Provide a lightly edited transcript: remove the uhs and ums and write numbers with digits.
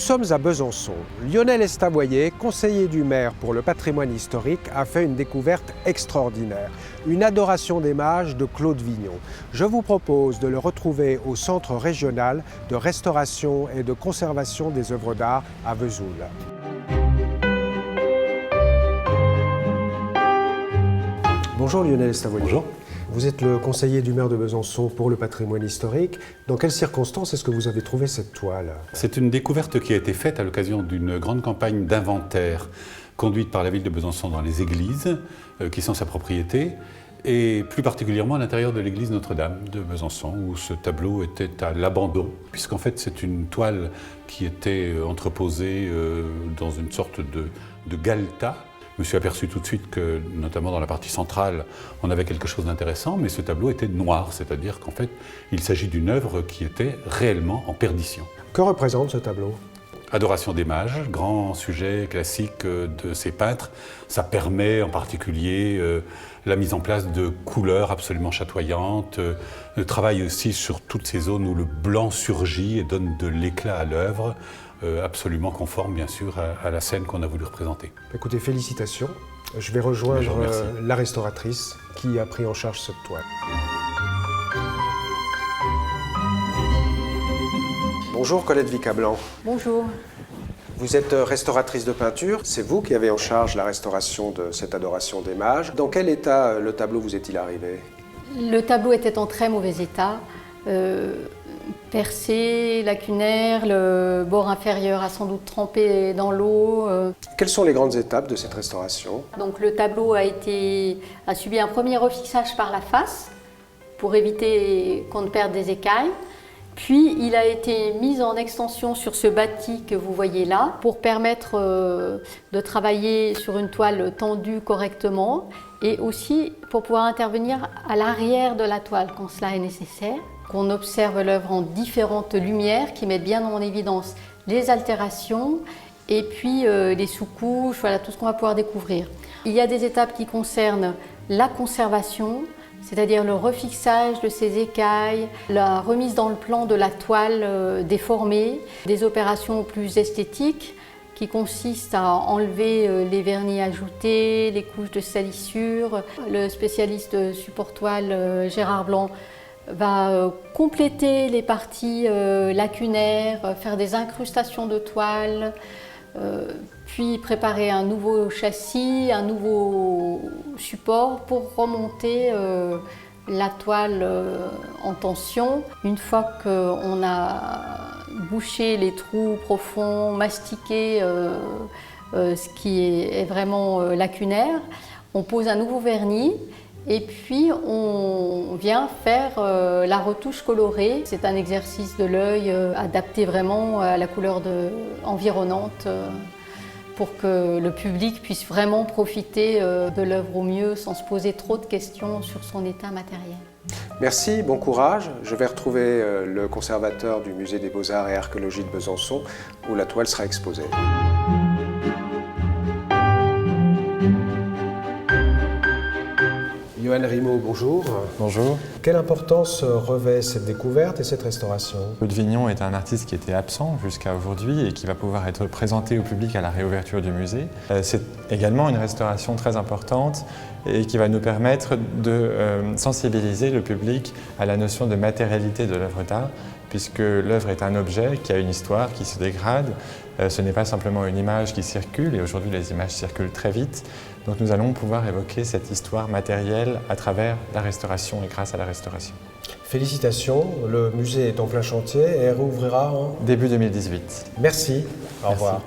sommes à Besançon. Lionel Estavoyer, conseiller du maire pour le patrimoine historique, a fait une découverte extraordinaire. Une adoration des mages de Claude Vignon. Je vous propose de le retrouver au Centre régional de restauration et de conservation des œuvres d'art à Vesoul. Bonjour Lionel Estavoyer. Bonjour. Vous êtes le conseiller du maire de Besançon pour le patrimoine historique. Dans quelles circonstances est-ce que vous avez trouvé cette toile? C'est une découverte qui a été faite à l'occasion d'une grande campagne d'inventaire conduite par la ville de Besançon dans les églises qui sont sa propriété, et plus particulièrement à l'intérieur de l'église Notre-Dame de Besançon, où ce tableau était à l'abandon, puisqu'en fait c'est une toile qui était entreposée dans une sorte de galetas. Je me suis aperçu tout de suite que, notamment dans la partie centrale, on avait quelque chose d'intéressant, mais ce tableau était noir, c'est-à-dire qu'en fait, il s'agit d'une œuvre qui était réellement en perdition. Que représente ce tableau? Adoration des mages, grand sujet classique de ces peintres. Ça permet en particulier la mise en place de couleurs absolument chatoyantes, le travail aussi sur toutes ces zones où le blanc surgit et donne de l'éclat à l'œuvre, absolument conforme bien sûr à la scène qu'on a voulu représenter. Écoutez, félicitations. Je vais rejoindre la restauratrice qui a pris en charge cette toile. Bonjour Colette Vicablanc. Bonjour. Vous êtes restauratrice de peinture, c'est vous qui avez en charge la restauration de cette adoration des mages. Dans quel état le tableau vous est-il arrivé? Le tableau était en très mauvais état, percé, lacunaire, le bord inférieur a sans doute trempé dans l'eau. Quelles sont les grandes étapes de cette restauration? Donc le tableau a subi un premier refixage par la face pour éviter qu'on ne perde des écailles. Puis il a été mis en extension sur ce bâti que vous voyez là pour permettre de travailler sur une toile tendue correctement et aussi pour pouvoir intervenir à l'arrière de la toile quand cela est nécessaire, qu'on observe l'œuvre en différentes lumières qui mettent bien en évidence les altérations et puis les sous-couches, voilà tout ce qu'on va pouvoir découvrir. Il y a des étapes qui concernent la conservation, c'est-à-dire le refixage de ces écailles, la remise dans le plan de la toile déformée, des opérations plus esthétiques qui consistent à enlever les vernis ajoutés, les couches de salissure. Le spécialiste support toile Gérard Blanc va compléter les parties lacunaires, faire des incrustations de toile, puis préparer un nouveau châssis, un nouveau support pour remonter la toile en tension. Une fois qu'on a bouché les trous profonds, mastiqué ce qui est vraiment lacunaire, on pose un nouveau vernis et puis on vient faire la retouche colorée. C'est un exercice de l'œil adapté vraiment à la couleur environnante pour que le public puisse vraiment profiter de l'œuvre au mieux sans se poser trop de questions sur son état matériel. Merci, bon courage. Je vais retrouver le conservateur du Musée des Beaux-Arts et Archéologie de Besançon où la toile sera exposée. Johan Rimaud, bonjour. Bonjour. Quelle importance revêt cette découverte et cette restauration? Claude Vignon est un artiste qui était absent jusqu'à aujourd'hui et qui va pouvoir être présenté au public à la réouverture du musée. C'est également une restauration très importante et qui va nous permettre de sensibiliser le public à la notion de matérialité de l'œuvre d'art, puisque l'œuvre est un objet qui a une histoire, qui se dégrade. Ce n'est pas simplement une image qui circule, et aujourd'hui les images circulent très vite. Donc nous allons pouvoir évoquer cette histoire matérielle à travers la restauration et grâce à la restauration. Félicitations, le musée est en plein chantier et rouvrira en début 2018. Merci, au revoir.